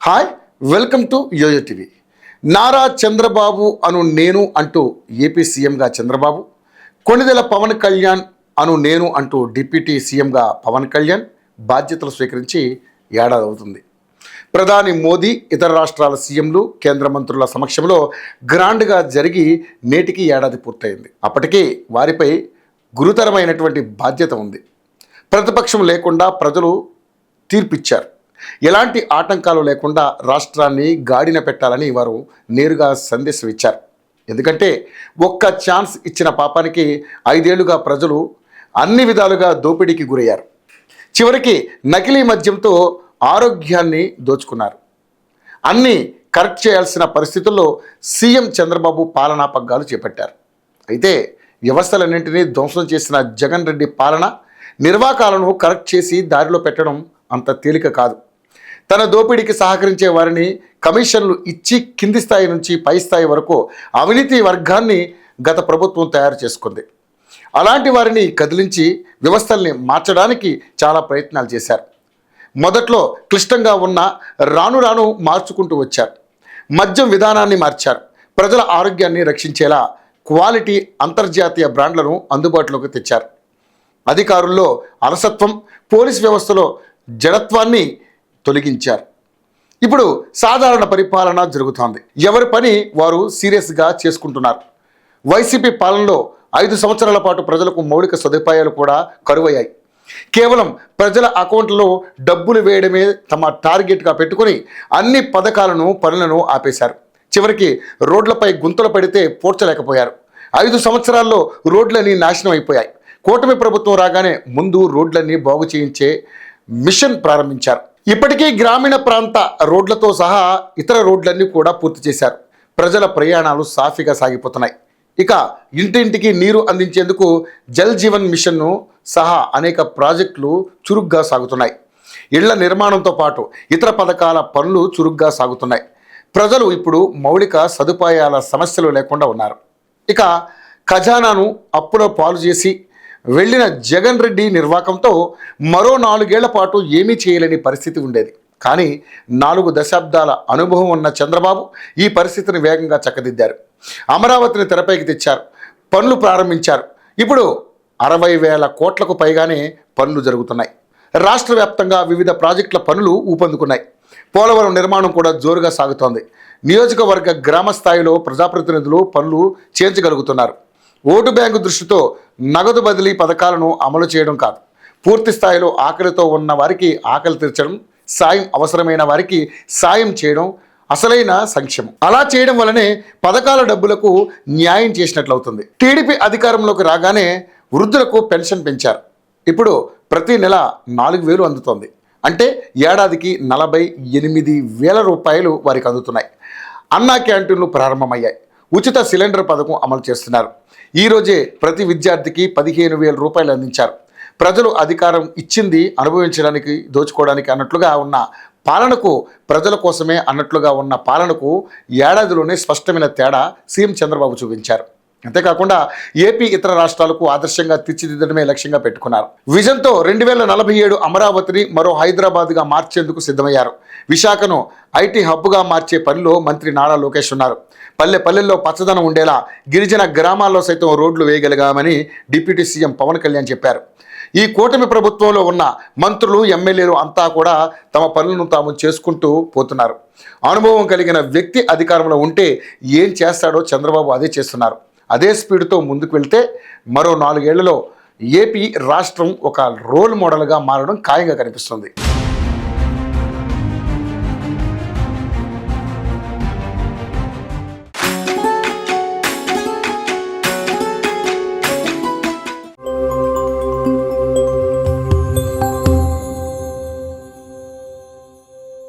Hi, welcome to YoYo TV. Nara Chandrababu అను నేను అంటూ ఏపీ సీఎంగా చంద్రబాబు, కొణిదెల పవన్ కళ్యాణ్ అను నేను అంటూ డిప్యూటీ సీఎంగా పవన్ కళ్యాణ్ బాధ్యతలు స్వీకరించి ఏడాది అవుతుంది. ప్రధాని మోదీ, ఇతర రాష్ట్రాల సీఎంలు, కేంద్ర మంత్రుల సమక్షంలో గ్రాండ్గా జరిగి నేటికి ఏడాది పూర్తయింది. అప్పటికీ వారిపై గురుతరమైనటువంటి బాధ్యత ఉంది. ప్రతిపక్షం లేకుండా ప్రజలు తీర్పిచ్చారు. ఎలాంటి ఆటంకాలు లేకుండా రాష్ట్రాన్ని గాడిన పెట్టాలని వారు నేరుగా సందేశం ఇచ్చారు. ఎందుకంటే ఒక్క ఛాన్స్ ఇచ్చిన పాపానికి 5 ఏళ్లుగా ప్రజలు అన్ని విధాలుగా దోపిడీకి గురయ్యారు. చివరికి నకిలీ మద్యంతో ఆరోగ్యాన్ని దోచుకున్నారు. అన్నీ కరెక్ట్ చేయాల్సిన పరిస్థితుల్లో సీఎం చంద్రబాబు పాలనా పగ్గాలు చేపట్టారు. అయితే వ్యవస్థలన్నింటినీ ధ్వంసం చేసిన జగన్ రెడ్డి పాలన నిర్వాకాలను కరెక్ట్ చేసి దారిలో పెట్టడం అంత తేలిక కాదు. తన దోపిడీకి సహకరించే వారిని కమిషన్లు ఇచ్చి కింది స్థాయి నుంచి పై స్థాయి వరకు అవినీతి వర్గాన్ని గత ప్రభుత్వం తయారు చేసుకుంది. అలాంటి వారిని కదిలించి వ్యవస్థల్ని మార్చడానికి చాలా ప్రయత్నాలు చేశారు. మొదట్లో క్లిష్టంగా ఉన్న రాను రాను మార్చుకుంటూ వచ్చారు. మద్యం విధానాన్ని మార్చారు. ప్రజల ఆరోగ్యాన్ని రక్షించేలా క్వాలిటీ అంతర్జాతీయ బ్రాండ్లను అందుబాటులోకి తెచ్చారు. అధికారుల్లో అలసత్వం, పోలీస్ వ్యవస్థలో జడత్వాన్ని తొలగించారు. ఇప్పుడు సాధారణ పరిపాలన జరుగుతోంది. ఎవరి పని వారు సీరియస్గా చేసుకుంటున్నారు. వైసీపీ పాలనలో 5 సంవత్సరాల పాటు ప్రజలకు మౌలిక సదుపాయాలు కూడా కరువయ్యాయి. కేవలం ప్రజల అకౌంట్లో డబ్బులు వేయడమే తమ టార్గెట్గా పెట్టుకుని అన్ని పనులను ఆపేశారు. చివరికి రోడ్లపై గుంతలు పడితే పోడ్చలేకపోయారు. 5 సంవత్సరాల్లో రోడ్లన్నీ నాశనం అయిపోయాయి. కూటమి ప్రభుత్వం రాగానే ముందు రోడ్లన్నీ బాగు చేయించే మిషన్ ప్రారంభించారు. ఇప్పటికీ గ్రామీణ ప్రాంత రోడ్లతో సహా ఇతర రోడ్లన్నీ కూడా పూర్తి చేశారు. ప్రజల ప్రయాణాలు సాఫీగా సాగిపోతున్నాయి. ఇక ఇంటింటికి నీరు అందించేందుకు జల్ జీవన్ మిషన్ను సహా అనేక ప్రాజెక్టులు చురుగ్గా సాగుతున్నాయి. ఇళ్ల నిర్మాణంతో పాటు ఇతర పథకాల పనులు చురుగ్గా సాగుతున్నాయి. ప్రజలు ఇప్పుడు మౌలిక సదుపాయాల సమస్యలు లేకుండా ఉన్నారు. ఇక ఖజానాను అప్పులో పాలు చేసి వెళ్ళిన జగన్ రెడ్డి నిర్వాకంతో మరో 4 ఏళ్ల పాటు ఏమీ చేయలేని పరిస్థితి ఉండేది. కానీ 4 దశాబ్దాల అనుభవం ఉన్న చంద్రబాబు ఈ పరిస్థితిని వేగంగా చక్కదిద్దారు. అమరావతిని తెరపైకి తెచ్చారు. పనులు ప్రారంభించారు. ఇప్పుడు 60,000 కోట్లకు పైగానే పనులు జరుగుతున్నాయి. రాష్ట్ర వ్యాప్తంగా వివిధ ప్రాజెక్టుల పనులు ఊపందుకున్నాయి. పోలవరం నిర్మాణం కూడా జోరుగా సాగుతోంది. నియోజకవర్గ గ్రామ స్థాయిలో ప్రజాప్రతినిధులు పనులు చేయించగలుగుతున్నారు. ఓటు బ్యాంకు దృష్టితో నగదు బదిలీ పథకాలను అమలు చేయడం కాదు, పూర్తి స్థాయిలో ఆకలితో ఉన్న వారికి ఆకలి తీర్చడం, సాయం అవసరమైన వారికి సాయం చేయడం అసలైన సంక్షేమం. అలా చేయడం వల్లనే పథకాల డబ్బులకు న్యాయం చేసినట్లవుతుంది. టీడీపీ అధికారంలోకి రాగానే వృద్ధులకు పెన్షన్ పెంచారు. ఇప్పుడు ప్రతి నెల 4,000 అందుతోంది. అంటే ఏడాదికి 48,000 రూపాయలు వారికి అందుతున్నాయి. అన్నా క్యాంటీన్లు ప్రారంభమయ్యాయి. ఉచిత సిలిండర్ పథకం అమలు చేస్తున్నారు. ఈరోజే ప్రతి విద్యార్థికి 15,000 రూపాయలు అందించారు. ప్రజలు అధికారం ఇచ్చింది అనుభవించడానికి, దోచుకోవడానికి అన్నట్లుగా ఉన్న పాలనకు, ప్రజల కోసమే అన్నట్లుగా ఉన్న పాలనకు ఏడాదిలోనే స్పష్టమైన తేడా సీఎం చంద్రబాబు చూపించారు. అంతేకాకుండా ఏపీ ఇతర రాష్ట్రాలకు ఆదర్శంగా తీర్చిదిద్దడమే లక్ష్యంగా పెట్టుకున్నారు. విజన్తో 2047 అమరావతిని మరో హైదరాబాద్గా మార్చేందుకు సిద్ధమయ్యారు. విశాఖను ఐటీ హబ్గా మార్చే పనిలో మంత్రి నారా లోకేష్ ఉన్నారు. పల్లెల్లో పచ్చదనం ఉండేలా గిరిజన గ్రామాల్లో సైతం రోడ్లు వేయగలిగామని డిప్యూటీ సీఎం పవన్ కళ్యాణ్ చెప్పారు. ఈ కూటమి ప్రభుత్వంలో ఉన్న మంత్రులు, ఎమ్మెల్యేలు అంతా కూడా తమ పనులను తాము చేసుకుంటూ పోతున్నారు. అనుభవం కలిగిన వ్యక్తి అధికారంలో ఉంటే ఏం చేస్తాడో చంద్రబాబు అదే చేస్తున్నారు. అదే స్పీడ్తో ముందుకు వెళ్తే మరో 4 ఏళ్లలో ఏపీ రాష్ట్రం ఒక రోల్ మోడల్గా మారడం ఖాయంగా కనిపిస్తుంది.